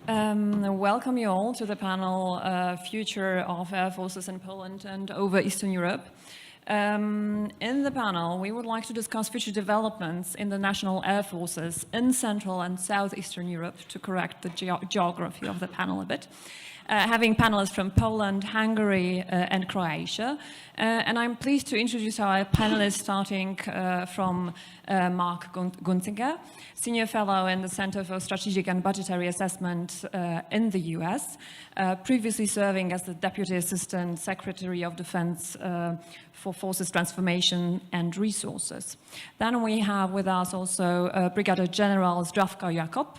Welcome you all to the panel Future of Air Forces in Poland and over Eastern Europe. In the panel, we would like to discuss future developments in the national air forces in Central and Southeastern Europe, to correct the geography of the panel a bit. Having panelists from Poland, Hungary and Croatia. And I'm pleased to introduce our panelists starting from Mark Gunzinger, Senior Fellow in the Center for Strategic and Budgetary Assessment in the US, previously serving as the Deputy Assistant Secretary of Defense for Forces Transformation and Resources. Then we have with us also Brigadier General Zdravko Jakop,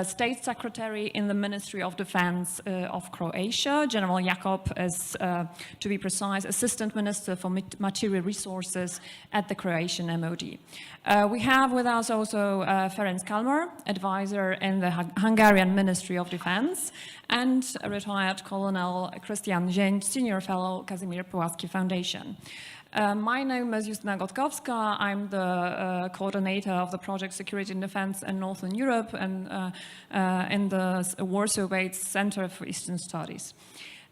State Secretary in the Ministry of Defense of Croatia. General Jakop is, to be precise, Assistant Minister for Material Resources at the Croatian MOD. We have with us also Ferenc Kalmar, Advisor in the Hungarian Ministry of Defense, and retired Colonel Christian Zień, Senior Fellow, Kazimierz Puławski Foundation. My name is Justyna Gotkowska. I'm the coordinator of the project Security and Defense in Northern Europe and in the Warsaw-based Center for Eastern Studies.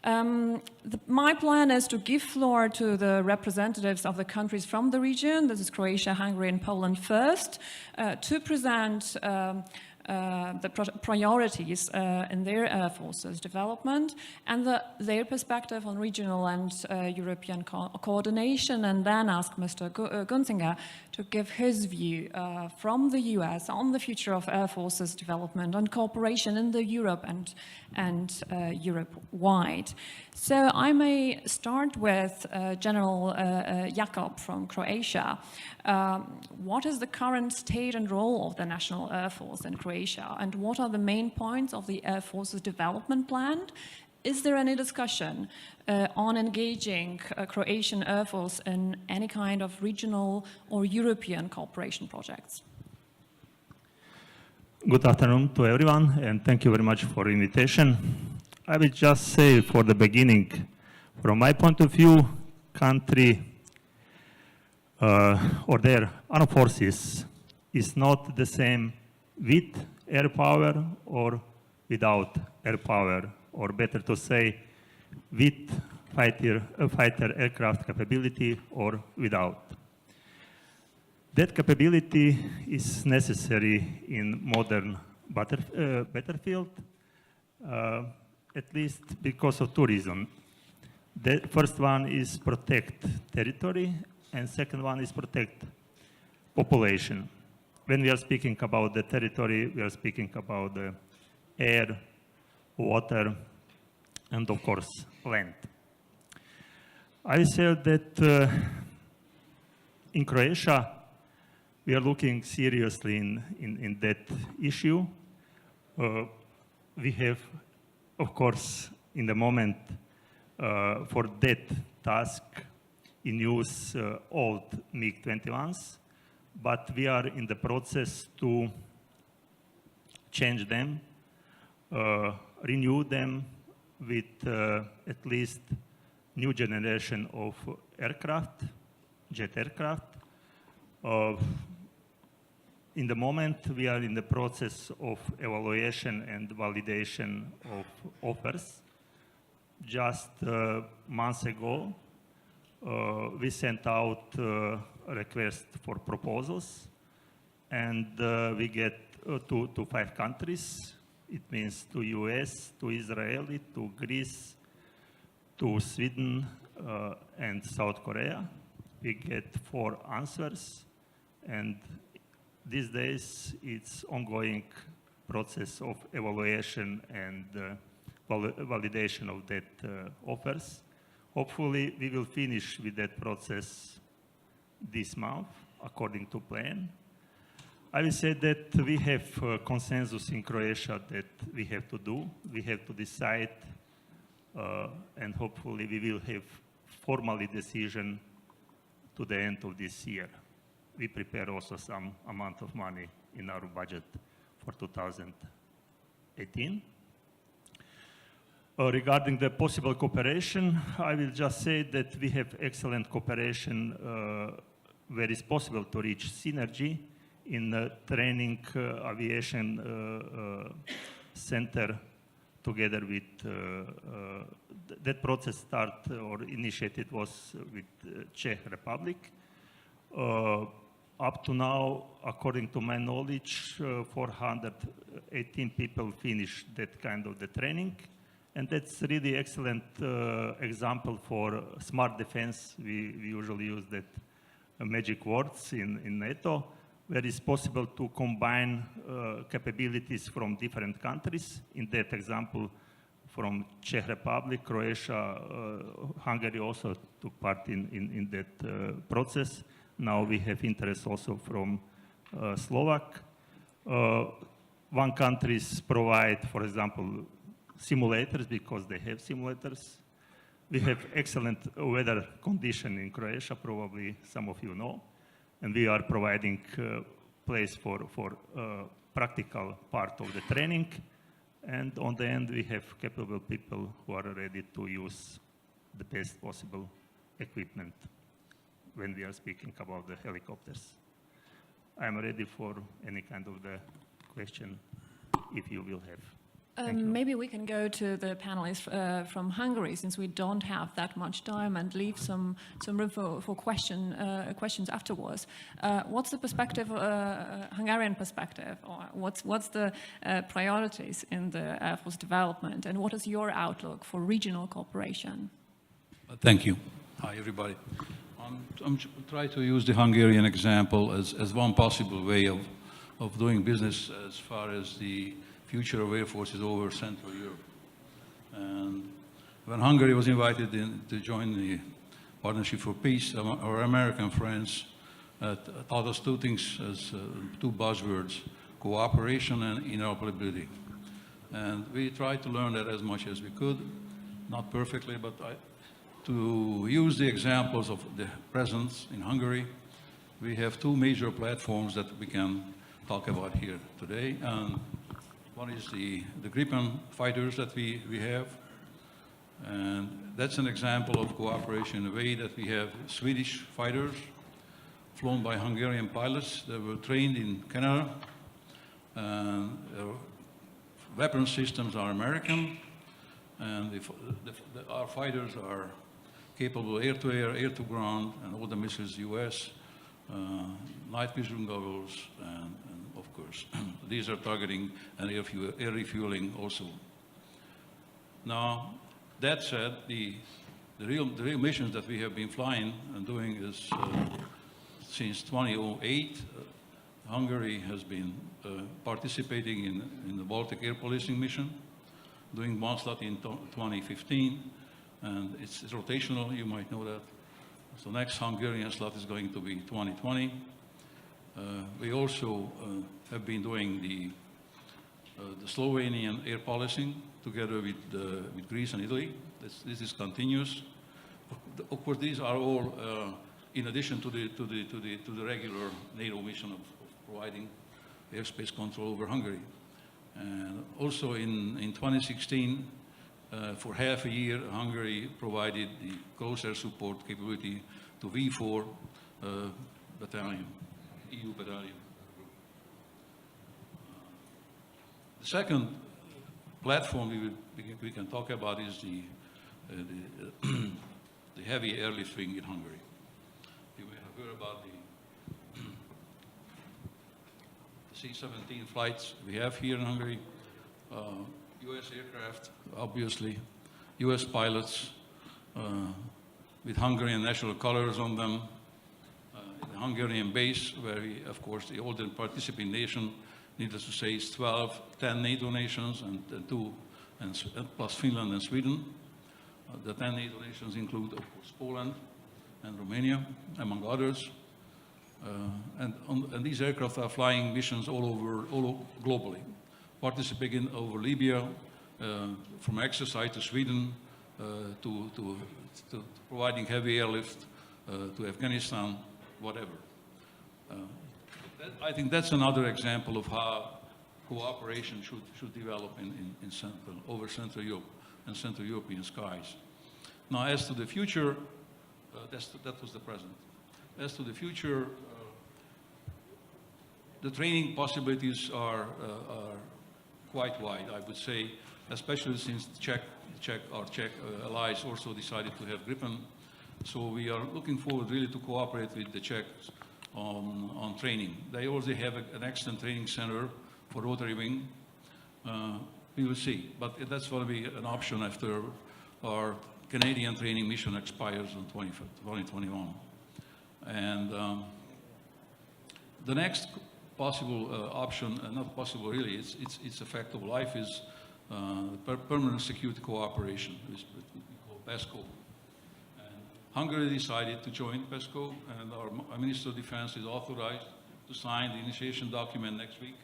My plan is to give floor to the representatives of the countries from the region, this is Croatia, Hungary and Poland first, to present the priorities in their air forces development and their perspective on regional and European coordination, and then ask Mr. Gunzinger to give his view from the US on the future of air forces development and cooperation in the Europe and Europe-wide. So I may start with General Jakop from Croatia. What is the current state and role of the National Air Force in Croatia, and what are the main points of the Air Force's development plan? Is there any discussion on engaging Croatian Air Force in any kind of regional or European cooperation projects? Good afternoon to everyone, and thank you very much for the invitation. I will just say for the beginning, from my point of view, country or their armed forces is not the same with air power or without air power, or better to say, with fighter aircraft capability or without. That capability is necessary in modern battlefield, at least because of two reasons. The first one is protect territory, and second one is protect population. When we are speaking about the territory, we are speaking about the air, water, and of course, land. I said that in Croatia, we are looking seriously in that issue. We have, of course, in the moment, for that task, in use old MiG-21s, but we are in the process to change them, renew them with at least new generation of aircraft, jet aircraft. In the moment, we are in the process of evaluation and validation of offers. Just months ago, we sent out a request for proposals, and we get to 5 countries. It means to US, to Israel, to Greece, to Sweden, and South Korea. We get 4 answers, and these days it's ongoing process of evaluation and validation of that offers. Hopefully, we will finish with that process this month, according to plan. I will say that we have consensus in Croatia that we have to do. We have to decide, and hopefully we will have formally decision to the end of this year. We prepare also some amount of money in our budget for 2018. Regarding the possible cooperation, I will just say that we have excellent cooperation where it's possible to reach synergy in training aviation center together with that process start or initiated was with Czech Republic. Up to now, according to my knowledge, 418 people finished that kind of the training. And that's really excellent example for smart defense. We usually use that magic words in NATO, where it's possible to combine capabilities from different countries. In that example, from Czech Republic, Croatia, Hungary also took part in that process. Now we have interest also from Slovak. One countries provide, for example, simulators because they have simulators. We have excellent weather condition in Croatia, probably some of you know, and we are providing place for practical part of the training. And on the end, we have capable people who are ready to use the best possible equipment when we are speaking about the helicopters. I'm ready for any kind of the question if you will have. Maybe we can go to the panelists from Hungary, since we don't have that much time, and leave some room for questions afterwards. What's the perspective, Hungarian perspective, or what's the priorities in the Air Force development, and what is your outlook for regional cooperation? Thank you. Hi, everybody. I'm trying to use the Hungarian example as one possible way of doing business as far as the future of Air Forces over Central Europe. And when Hungary was invited to join the Partnership for Peace, our American friends taught us two things as two buzzwords: cooperation and interoperability. And we tried to learn that as much as we could, not perfectly, but to use the examples of the presence in Hungary, we have two major platforms that we can talk about here today. And one is the Gripen fighters that we have, and that's an example of cooperation in a way that we have Swedish fighters flown by Hungarian pilots that were trained in Canada. Their weapon systems are American, and our fighters are capable air-to-air, air-to-ground, and all the missiles US, night vision goggles, and of course, these are targeting and air refueling also. Now, that said, the real missions that we have been flying and doing is since 2008, Hungary has been participating in the Baltic air policing mission, doing one slot in 2015, and it's rotational, you might know that. So next Hungarian slot is going to be 2020. We also have been doing the Slovenian air policing together with Greece and Italy. This is continuous. Of course, these are all in addition to the regular NATO mission of providing airspace control over Hungary. And also in 2016, for half a year, Hungary provided the close air support capability to V4 battalion, EU battalion. The second platform we can talk about is the heavy airlift wing in Hungary. You may have heard about the C-17 flights we have here in Hungary. US aircraft, obviously, US pilots with Hungarian national colors on them, the Hungarian base, where we, of course, the older participating nation, needless to say, is 10 NATO nations and plus Finland and Sweden. The 10 NATO nations include, of course, Poland and Romania, among others. And these aircraft are flying missions all globally, participating over Libya, from exercise to Sweden, to providing heavy airlift to Afghanistan, whatever. I think that's another example of how cooperation should develop over Central Europe and Central European skies. Now, as to the future, that was the present. As to the future, the training possibilities are quite wide, I would say, especially since the Czech allies also decided to have Gripen. So we are looking forward really to cooperate with the Czechs on training. They already have an excellent training center for rotary wing. We will see, but that's going to be an option after our Canadian training mission expires in 2021. And the next possible option, not possible really, it's a fact of life, is permanent security cooperation, which we call PESCO. And Hungary decided to join PESCO, and our Minister of Defense is authorized to sign the initiation document next week.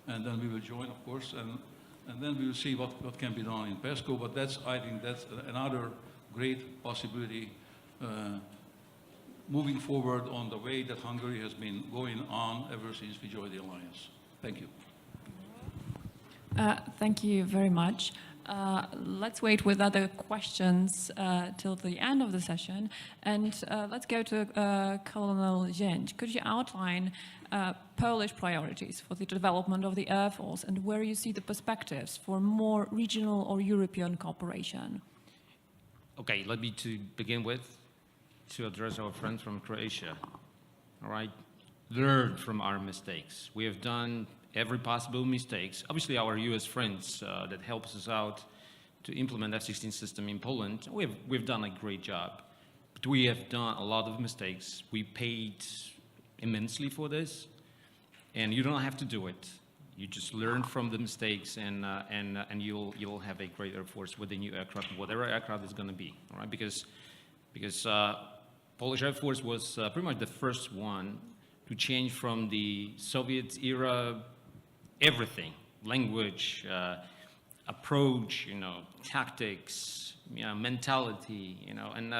And then we will join, of course, and then we will see what can be done in PESCO, but I think that's another great possibility moving forward on the way that Hungary has been going on ever since we joined the alliance. Thank you. Thank you very much. Let's wait with other questions till the end of the session. And let's go to Colonel Zięć. Could you outline Polish priorities for the development of the Air Force and where you see the perspectives for more regional or European cooperation? Okay, let me to begin with to address our friends from Croatia. All right, learn from our mistakes. We have done every possible mistakes. Obviously, our U.S. friends that helps us out to implement F-16 system in Poland, we've done a great job. But we have done a lot of mistakes. We paid immensely for this, and you don't have to do it. You just learn from the mistakes, and you'll have a great Air Force with the new aircraft, whatever aircraft is going to be. All right, because Polish Air Force was pretty much the first one to change from the Soviet era everything, language, approach, tactics, mentality, and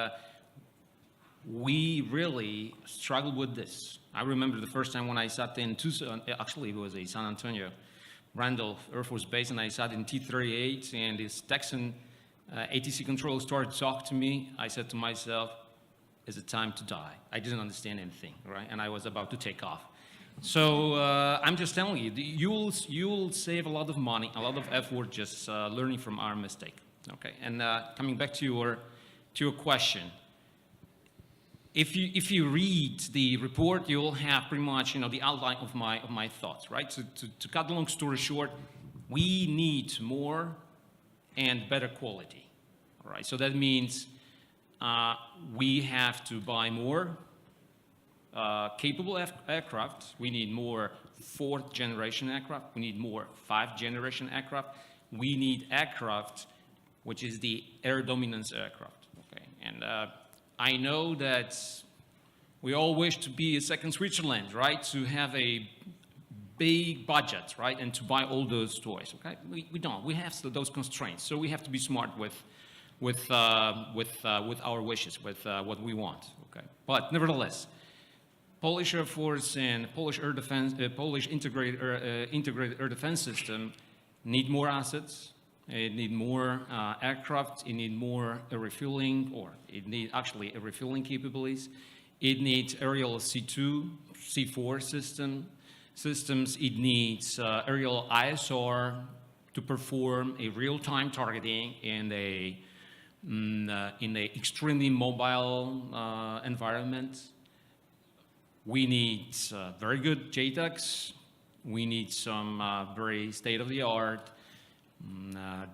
we really struggled with this. I remember the first time when I sat in Tucson, actually it was a San Antonio Randolph Air Force Base, and I sat in T-38, and this Texan ATC controller started to talk to me. I said to myself, is it time to die? I didn't understand anything, right? And I was about to take off. So I'm just telling you, you'll save a lot of money, a lot of effort just learning from our mistake. Okay, and coming back to your question, if you read the report, you'll have pretty much the outline of my thoughts, right? To cut the long story short, we need more and better quality. All right, so that means we have to buy more capable aircraft. We need more fourth generation aircraft. We need more fifth generation aircraft. We need aircraft which is the air dominance aircraft. Okay, and I know that we all wish to be a second Switzerland, right? To have a big budget, right? And to buy all those toys. Okay, we don't. We have those constraints, so we have to be smart with our wishes, with what we want. Okay, but nevertheless, Polish Air Force and Polish Air Defense, Polish integrated air defense system need more assets. It need more aircraft. It need more refueling, or it need actually refueling capabilities. It needs aerial C2, C4 systems. It needs aerial ISR to perform a real-time targeting in a extremely mobile environment. We need very good JTACs. We need some very state-of-the-art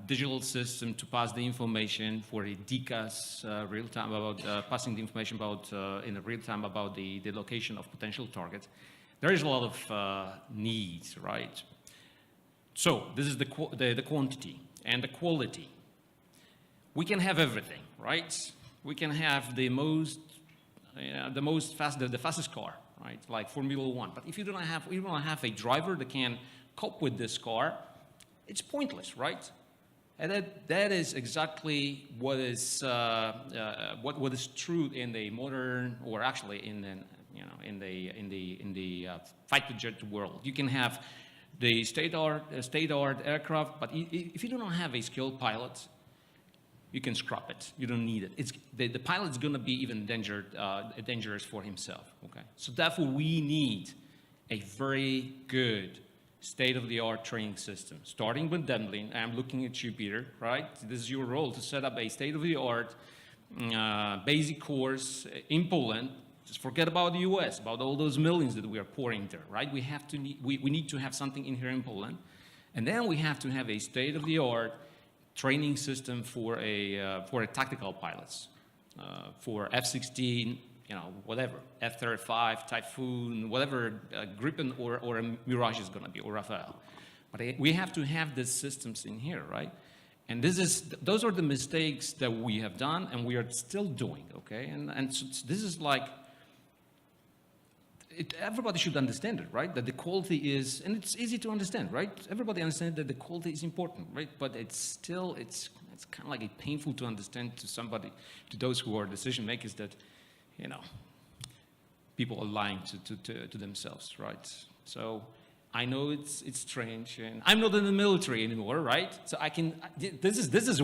digital system to pass the information for a DCAS real-time about passing the information about in real time about the location of potential targets. There is a lot of needs, right? So this is the quantity and the quality. We can have everything, right? We can have the fastest car, right? Like Formula One. But if you don't have a driver that can cope with this car, it's pointless, right? And that is exactly what is true in the modern, or actually in the fighter jet world. You can have the state-of-the-art aircraft, but if you don't have a skilled pilot, you can scrap it. You don't need it. The pilot's going to be even dangerous for himself. Okay, so therefore we need a very good state-of-the-art training system, starting with Demblin. I'm looking at you, Peter, right? This is your role to set up a state-of-the-art basic course in Poland. Just forget about the US, about all those millions that we are pouring there, right? We need to have something in here in Poland. And then we have to have a state-of-the-art training system for tactical pilots, for F-16, whatever, F-35, Typhoon, whatever Gripen or a Mirage is going to be, or Rafale. But we have to have these systems in here, right? And those are the mistakes that we have done and we are still doing, okay? And so this is like, everybody should understand it, right? That the quality is, and it's easy to understand, right? Everybody understands that the quality is important, right? But it's kind of like painful to understand to somebody, to those who are decision makers, that, people are lying to themselves, right? So I know it's strange, and I'm not in the military anymore, right? So I can, this is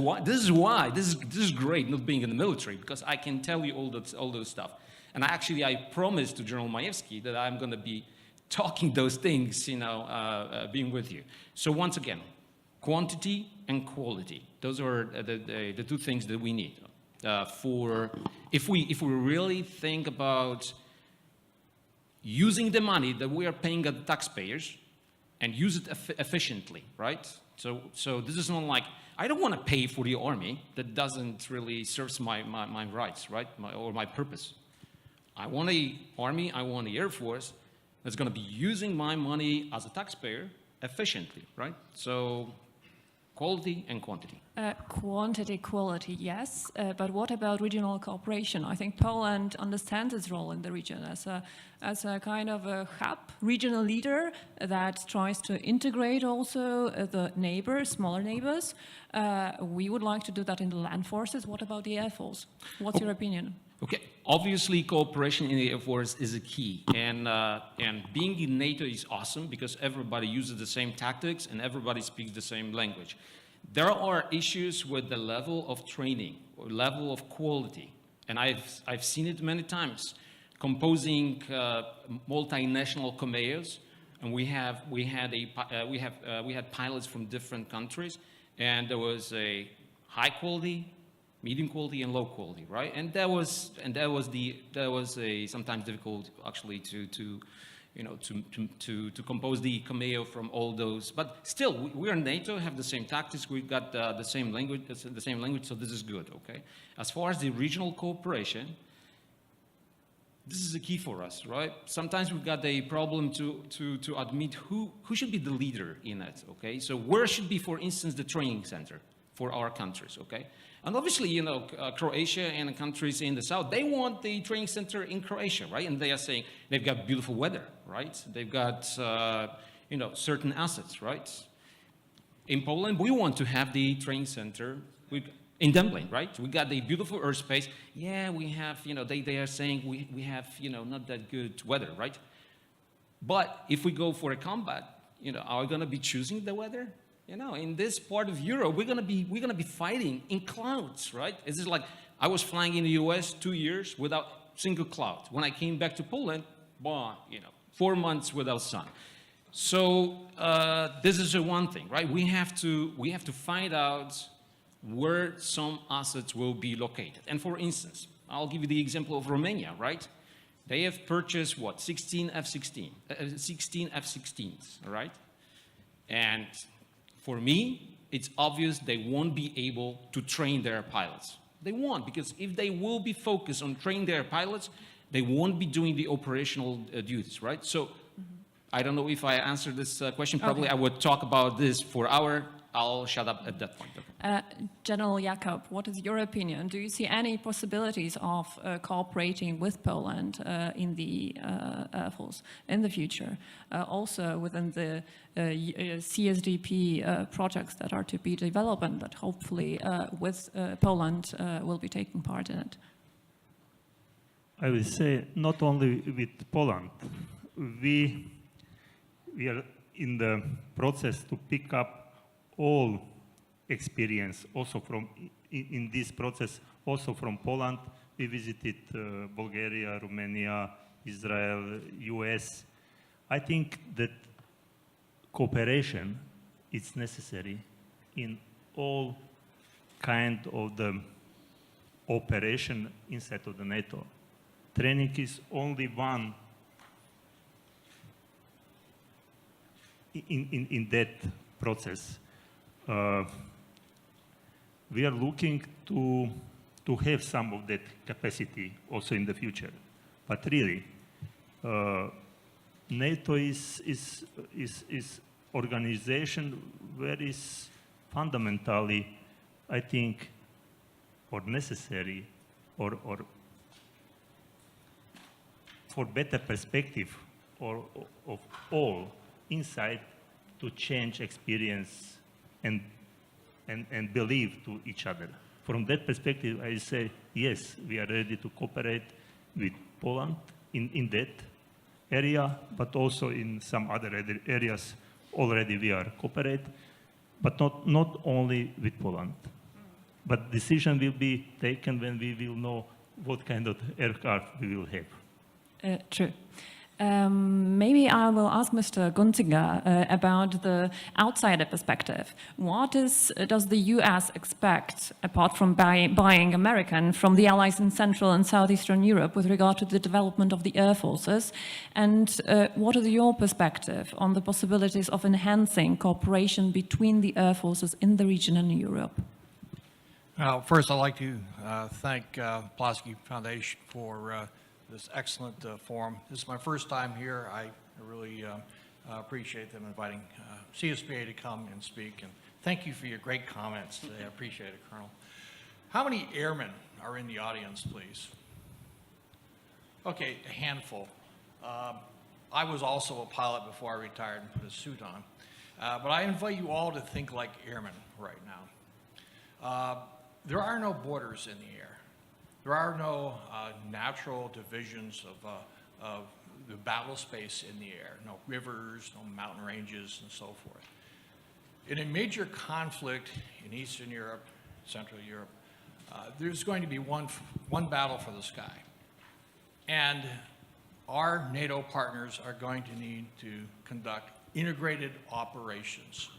great not being in the military, because I can tell you all those stuff. And I promised to General Majewski that I'm going to be talking those things, being with you. So once again, quantity and quality. Those are the two things that we need. If we really think about using the money that we are paying at the taxpayers and use it efficiently, right? So this is not like, I don't want to pay for the army that doesn't really serve my rights, right? Or my purpose. I want an army, I want the Air Force that's going to be using my money as a taxpayer efficiently, right? So quality and quantity. Quantity, quality, yes. But what about regional cooperation? I think Poland understands its role in the region as a kind of a hub, regional leader that tries to integrate also the neighbors, smaller neighbors. We would like to do that in the land forces. What about the Air Force? What's your opinion? Okay, obviously cooperation in the Air Force is a key, and being in NATO is awesome because everybody uses the same tactics and everybody speaks the same language. There are issues with the level of training or level of quality, and I've seen it many times. Composing multinational commandos, and we had pilots from different countries, and there was a high quality, medium quality, and low quality, right? And that was sometimes difficult actually to compose the commando from all those. But still, we are NATO, have the same tactics, we've got the same language, so this is good, okay? As far as the regional cooperation, this is a key for us, right? Sometimes we've got a problem to admit who should be the leader in it, okay? So where should be, for instance, the training center for our countries, okay? And obviously, Croatia and countries in the south, they want the training center in Croatia, right? And they are saying they've got beautiful weather, right? They've got, certain assets, right? In Poland, we want to have the training center in Demblin, right? We got the beautiful airspace. Yeah, we have, they are saying we have, not that good weather, right? But if we go for a combat, are we going to be choosing the weather? In this part of Europe, we're gonna be fighting in clouds, right? It's just like I was flying in the US 2 years without single cloud. When I came back to Poland, 4 months without sun. So this is the one thing, right? We have to find out where some assets will be located. And for instance, I'll give you the example of Romania, right? They have purchased 16 F-16s, right? And for me, it's obvious they won't be able to train their pilots. They won't, because if they will be focused on training their pilots, they won't be doing the operational duties, right? So I don't know if I answered this question. Probably okay. I would talk about this for an hour. I'll shut up at that point. General Jakub, what is your opinion? Do you see any possibilities of cooperating with Poland in the Air Force in the future? Also within the CSDP projects that are to be developed and that hopefully with Poland will be taking part in it? I will say not only with Poland. We are in the process to pick up all experience also in this process, also from Poland. We visited Bulgaria, Romania, Israel, US. I think that cooperation is necessary in all kind of the operation inside of the NATO. Training is only one in that process. We are looking to have some of that capacity also in the future. But really, NATO is organization where is fundamentally, I think, or necessary, or for better perspective or of all inside to change experience and believe to each other. From that perspective, I say, yes, we are ready to cooperate with Poland in that area, but also in some other areas already we are cooperate, but not only with Poland. But decision will be taken when we will know what kind of aircraft we will have. True. Maybe I will ask Mr. Gunzinger about the outsider perspective. What does the US expect, apart from buying American, from the allies in Central and Southeastern Europe with regard to the development of the air forces? And what is your perspective on the possibilities of enhancing cooperation between the air forces in the region and Europe? First, I'd like to thank Pulaski Foundation for this excellent forum. This is my first time here. I really appreciate them inviting CSBA to come and speak. And thank you for your great comments today. I appreciate it, Colonel. How many airmen are in the audience, please? Okay, a handful. I was also a pilot before I retired and put a suit on. But I invite you all to think like airmen right now. There are no borders in the air. There are no natural divisions of the battle space in the air, no rivers, no mountain ranges, and so forth. In a major conflict in Eastern Europe, Central Europe, there's going to be one battle for the sky. And our NATO partners are going to need to conduct integrated operations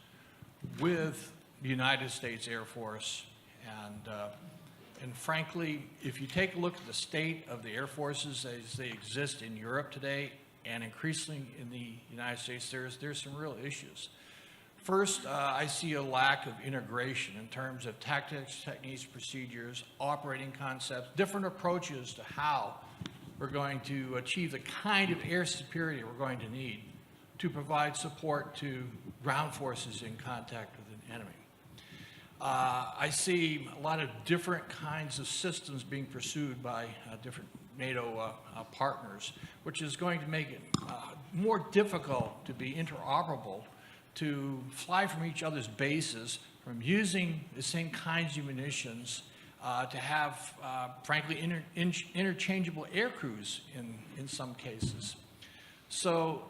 with the United States Air Force. And frankly, if you take a look at the state of the air forces as they exist in Europe today, and increasingly in the United States, there's some real issues. First, I see a lack of integration in terms of tactics, techniques, procedures, operating concepts, different approaches to how we're going to achieve the kind of air superiority we're going to need to provide support to ground forces in contact with an enemy. I see a lot of different kinds of systems being pursued by different NATO partners, which is going to make it more difficult to be interoperable, to fly from each other's bases, from using the same kinds of munitions, to have, frankly, interchangeable air crews in some cases. So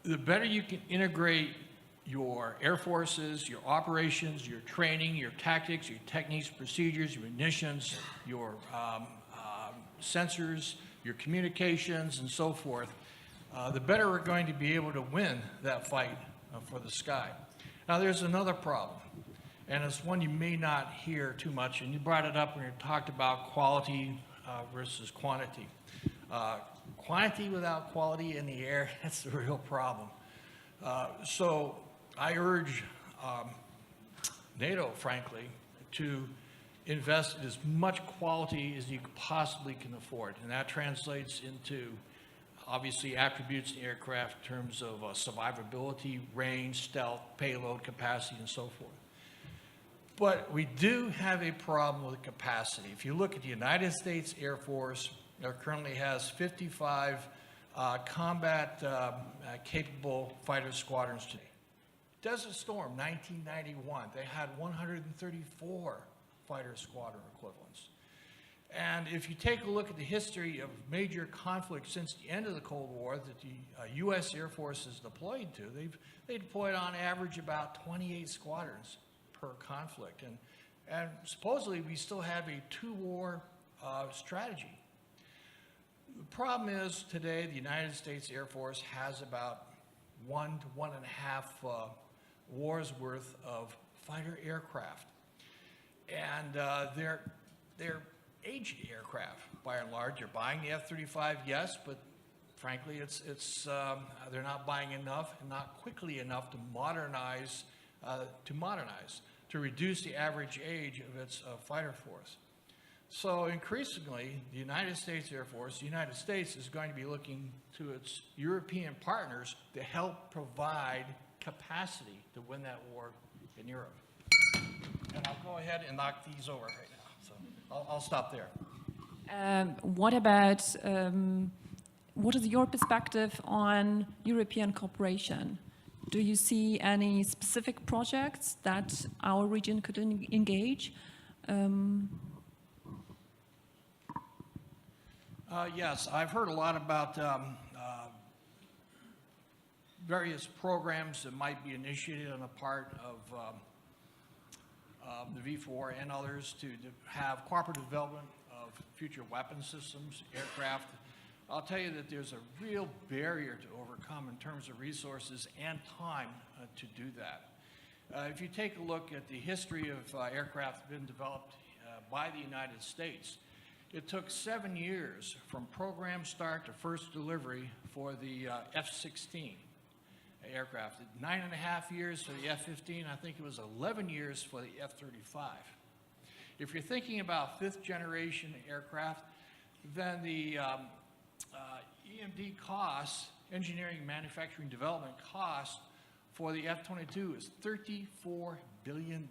the better you can integrate your air forces, your operations, your training, your tactics, your techniques, procedures, your munitions, your sensors, your communications, and so forth, the better we're going to be able to win that fight for the sky. Now, there's another problem, and it's one you may not hear too much, and you brought it up when you talked about quality versus quantity. Quantity without quality in the air, that's the real problem. So I urge NATO, frankly, to invest in as much quality as you possibly can afford. And that translates into, obviously, attributes in the aircraft in terms of survivability, range, stealth, payload, capacity, and so forth. But we do have a problem with capacity. If you look at the United States Air Force, it currently has 55 combat-capable fighter squadrons today. Desert Storm, 1991, they had 134 fighter squadron equivalents. And if you take a look at the history of major conflicts since the end of the Cold War that the U.S. Air Force is deployed to, they deployed on average about 28 squadrons per conflict. And supposedly we still have a two-war strategy. The problem is today the United States Air Force has about 1 to 1.5 wars worth of fighter aircraft. And they're aged aircraft, by and large. They're buying the F-35, yes, but frankly, they're not buying enough and not quickly enough to modernize, to reduce the average age of its fighter force. So increasingly, the United States Air Force, the United States is going to be looking to its European partners to help provide capacity to win that war in Europe. And I'll go ahead and knock these over right now. So I'll stop there. What about, what is your perspective on European cooperation? Do you see any specific projects that our region could engage? Yes, I've heard a lot about various programs that might be initiated on the part of the V4 and others to have cooperative development of future weapon systems, aircraft. I'll tell you that there's a real barrier to overcome in terms of resources and time to do that. If you take a look at the history of aircraft being developed by the United States, it took 7 years from program start to first delivery for the F-16 aircraft. 9.5 years for the F-15. I think it was 11 years for the F-35. If you're thinking about 5th generation aircraft, then the EMD costs, engineering, manufacturing, development cost for the F-22 is $34 billion.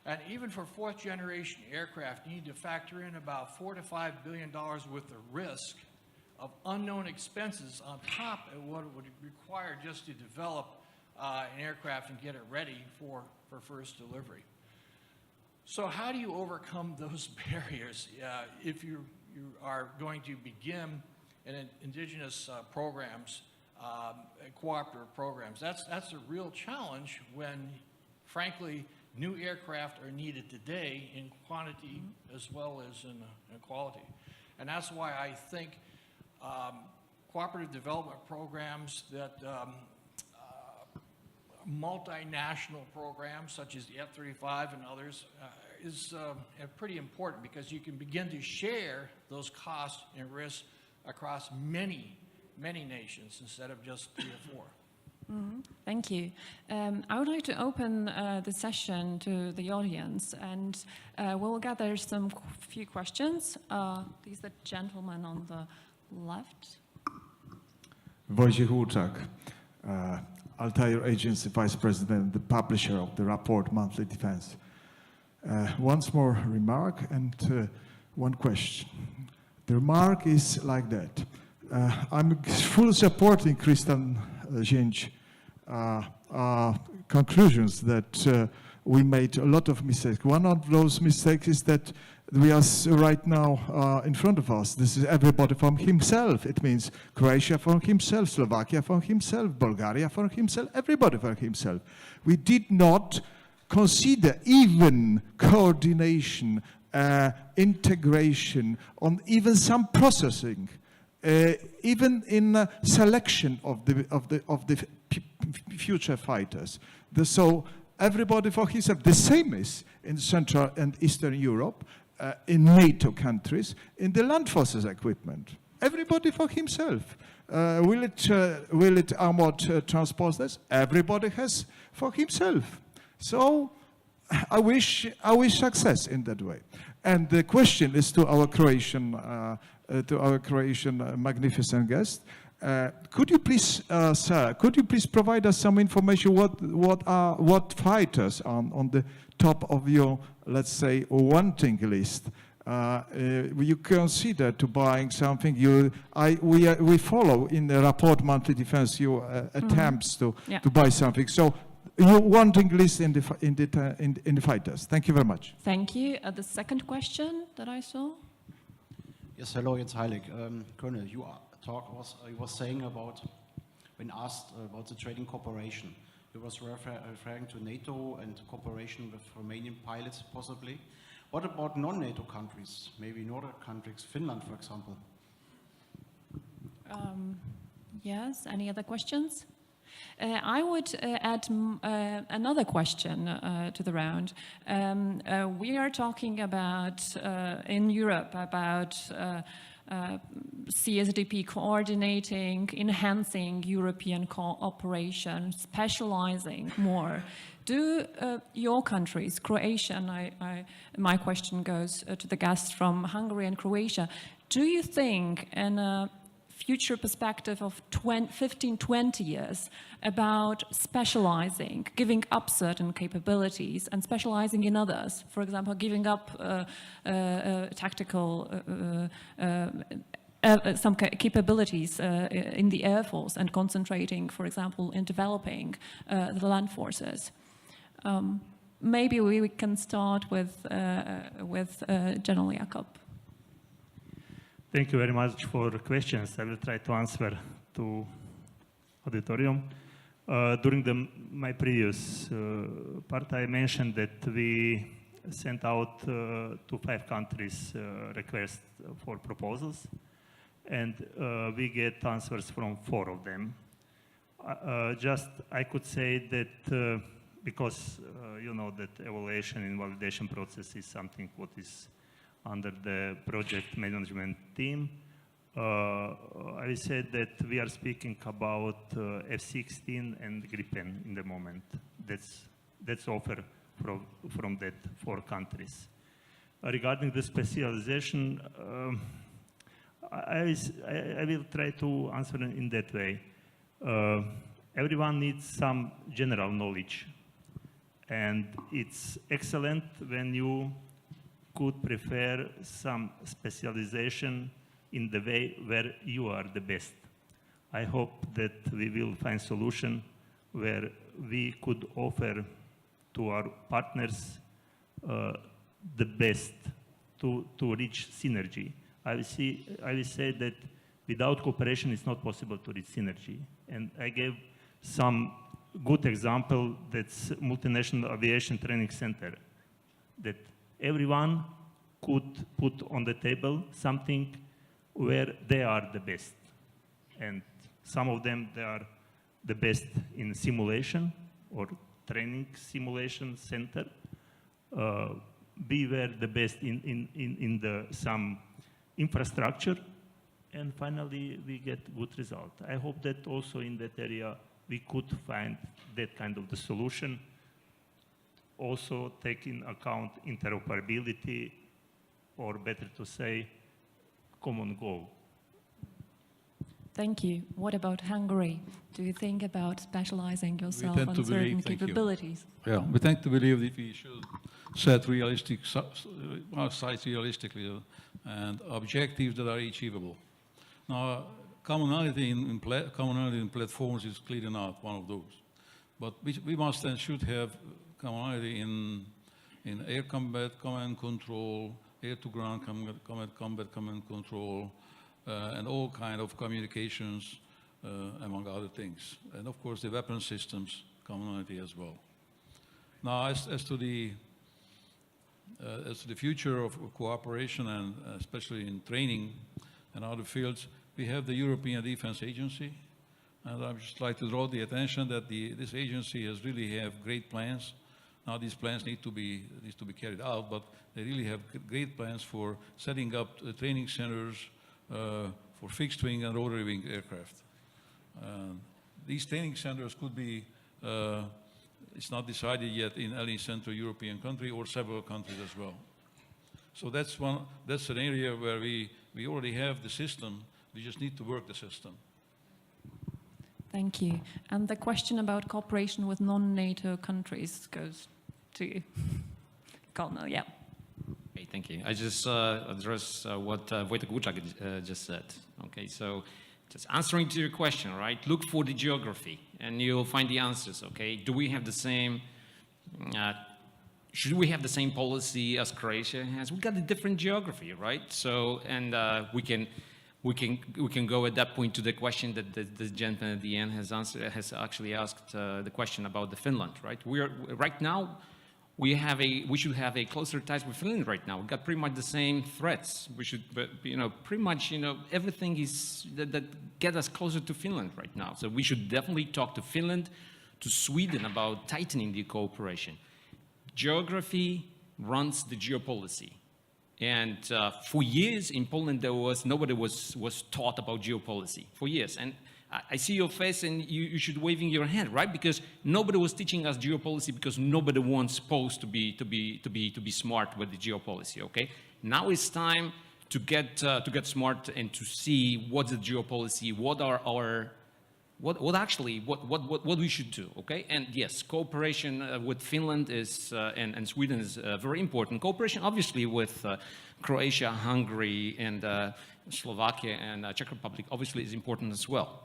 And even for 4th generation aircraft, you need to factor in about $4 to $5 billion worth of risk of unknown expenses on top of what it would require just to develop an aircraft and get it ready for first delivery. So how do you overcome those barriers if you are going to begin in indigenous programs, cooperative programs? That's a real challenge when, frankly, new aircraft are needed today in quantity as well as in quality. And that's why I think cooperative development programs that multinational programs such as the F-35 and others is pretty important, because you can begin to share those costs and risks across many nations instead of just 3 or 4. Mm-hmm. Thank you. I would like to open the session to the audience, and we'll gather few questions. These are the gentleman on the left. Wojciech Łuczak, Altair Agency Vice President, the publisher of the report Monthly Defense. Once more remark and one question. The remark is like that. I'm fully supporting Christian Zięć conclusions that we made a lot of mistakes. One of those mistakes is that we are right now in front of us. This is everybody from himself. It means Croatia for himself, Slovakia for himself, Bulgaria for himself, everybody for himself. We did not consider even coordination, integration, on even some processing, even in selection of the future fighters. So everybody for himself. The same is in Central and Eastern Europe, in NATO countries, in the land forces equipment. Everybody for himself. Will it armored transporters? Everybody has for himself. So I wish success in that way. And the question is to our Croatian magnificent guest. Could you please, sir, provide us some information? What fighters are on the top of your, let's say, wanting list? You consider to buying something. We follow in the report Monthly Defense your attempts to buy something. So your wanting list in the fighters. Thank you very much. Thank you. The second question that I saw. Yes, hello, it's Heilig. Colonel, you was saying about, when asked about the trading cooperation, you was referring to NATO and cooperation with Romanian pilots, possibly. What about non-NATO countries, maybe Nordic countries, Finland, for example? Yes, any other questions? I would add another question to the round. We are talking about, in Europe, about CSDP coordinating, enhancing European cooperation, specializing more. Do your countries, Croatia, and my question goes to the guests from Hungary and Croatia, do you think in a future perspective of 15, 20 years about specializing, giving up certain capabilities and specializing in others? For example, giving up tactical some capabilities in the Air Force and concentrating, for example, in developing the land forces. Maybe we can start with General Jakob. Thank you very much for the questions. I will try to answer to auditorium. During my previous part, I mentioned that we sent out to 5 countries requests for proposals, and we get answers from 4 of them. I could say that because you know that evaluation and validation process is something what is under the project management team. I will say that we are speaking about F-16 and Gripen in the moment. That's offer from that 4 countries. Regarding the specialization, I will try to answer in that way. Everyone needs some general knowledge, and it's excellent when you could prefer some specialization in the way where you are the best. I hope that we will find solution where we could offer to our partners the best to reach synergy. I will say that without cooperation, it's not possible to reach synergy. And I gave some good example, that's Multinational Aviation Training Center, that everyone could put on the table something where they are the best. And some of them, they are the best in simulation or training simulation center. We were the best in some infrastructure. And finally, we get good result. I hope that also in that area, we could find that kind of the solution. Also take in account interoperability, or better to say, common goal. Thank you. What about Hungary? Do you think about specializing yourself on certain capabilities? Yeah, we tend to believe that we should set realistic sites realistically and objectives that are achievable. Now, commonality in platforms is clearly not one of those. But we must and should have commonality in air combat, command control, air-to-ground combat command control, and all kind of communications, among other things. And of course, the weapon systems commonality as well. Now, as to the future of cooperation, and especially in training and other fields, we have the European Defense Agency. And I would just like to draw the attention that this agency has really have great plans. Now these plans need to be carried out, but they really have great plans for setting up training centers for fixed wing and rotary wing aircraft. These training centers could be, it's not decided yet, in any Central European country or several countries as well. So that's an area where we already have the system. We just need to work the system. Thank you. And the question about cooperation with non-NATO countries goes to you. Colonel, yeah. Okay, thank you. I just address what Wojtek Łuczak just said. Okay, so just answering to your question, right? Look for the geography and you'll find the answers, okay? Do we have the same, should we have the same policy as Croatia has? We've got a different geography, right? So, and we can go at that point to the question that the gentleman at the end has actually asked the question about the Finland, right? Right now, we should have a closer ties with Finland right now. We've got pretty much the same threats. We should, but, pretty much, everything is that get us closer to Finland right now. So we should definitely talk to Finland, to Sweden about tightening the cooperation. Geography runs the geopolicy. And for years in Poland, nobody was taught about geopolicy, for years. And I see your face and you should waving your hand, right? Because nobody was teaching us geopolicy because nobody was supposed to be smart with the geopolicy, okay? Now it's time to get smart and to see what's the geopolicy, what we should do, okay? And yes, cooperation with Finland and Sweden is very important. Cooperation, obviously, with Croatia, Hungary, and Slovakia and Czech Republic, obviously, is important as well.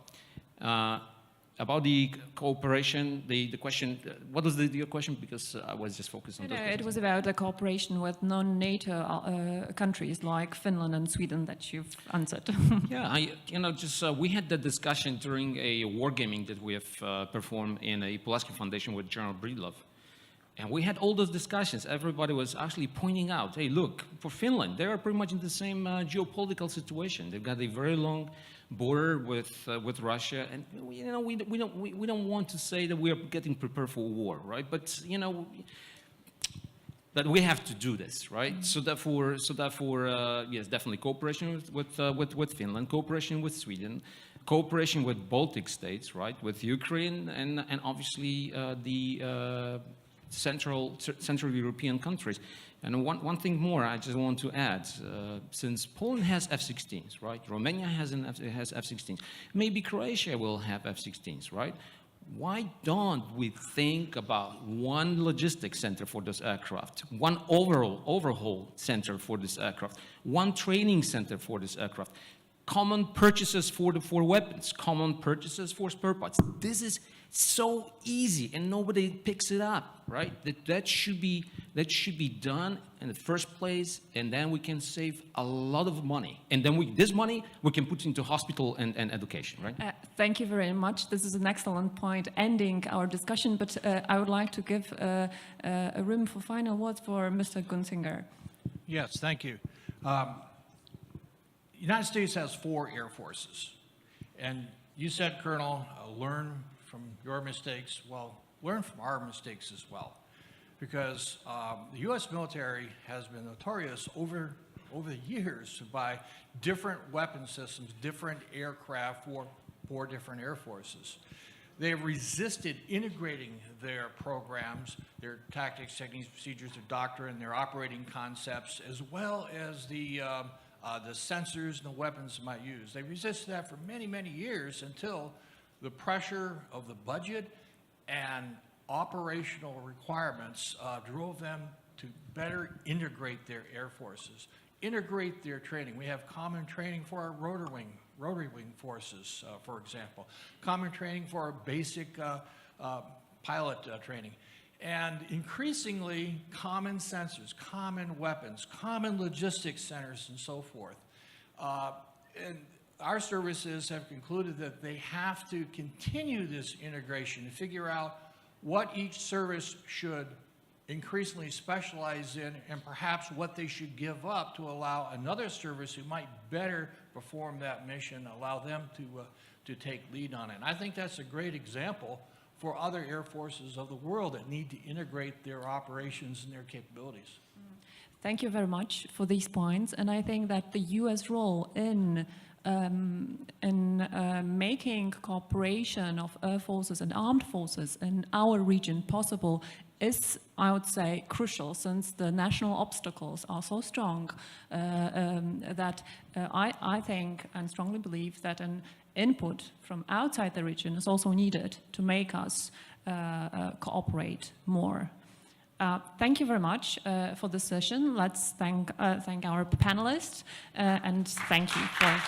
About the cooperation, the question, what was your question? Because I was just focused on that. It was about the cooperation with non-NATO countries like Finland and Sweden that you've answered. Yeah, we had that discussion during a wargaming that we have performed in a Pulaski Foundation with General Breedlove. And we had all those discussions. Everybody was actually pointing out, hey, look, for Finland, they are pretty much in the same geopolitical situation. They've got a very long border with Russia, and we don't want to say that we are getting prepared for war, right? But that we have to do this, right? Mm-hmm. So therefore, yes, definitely cooperation with Finland, cooperation with Sweden, cooperation with Baltic states, right? With Ukraine and obviously the Central European countries. And one thing more I just want to add, since Poland has F-16s, right? Romania has F-16s. Maybe Croatia will have F-16s, right? Why don't we think about one logistics center for this aircraft, one overhaul center for this aircraft, one training center for this aircraft, common purchases for weapons, common purchases for spare parts. This is so easy and nobody picks it up, right? That should be done in the first place, and then we can save a lot of money. And then this money we can put into hospital and education, right? Thank you very much. This is an excellent point ending our discussion, but I would like to give a room for final words for Mr. Gunzinger. Yes, thank you. The United States has 4 air forces. And you said, Colonel, learn from your mistakes. Well, learn from our mistakes as well. Because the U.S. military has been notorious over the years to buy different weapon systems, different aircraft for 4 different air forces. They have resisted integrating their programs, their tactics, techniques, procedures, their doctrine, their operating concepts, as well as the sensors and the weapons they might use. They resisted that for many, many years until the pressure of the budget and operational requirements drove them to better integrate their air forces, integrate their training. We have common training for our rotary wing forces, for example, common training for our basic pilot training. And increasingly, common sensors, common weapons, common logistics centers, and so forth. And our services have concluded that they have to continue this integration to figure out what each service should increasingly specialize in and perhaps what they should give up to allow another service who might better perform that mission, allow them to take lead on it. And I think that's a great example for other air forces of the world that need to integrate their operations and their capabilities. Thank you very much for these points, and I think that the U.S. role in making cooperation of air forces and armed forces in our region possible is, I would say, crucial, since the national obstacles are so strong that I think and strongly believe that an input from outside the region is also needed to make us cooperate more. Thank you very much for this session. Let's thank our panelists and thank you for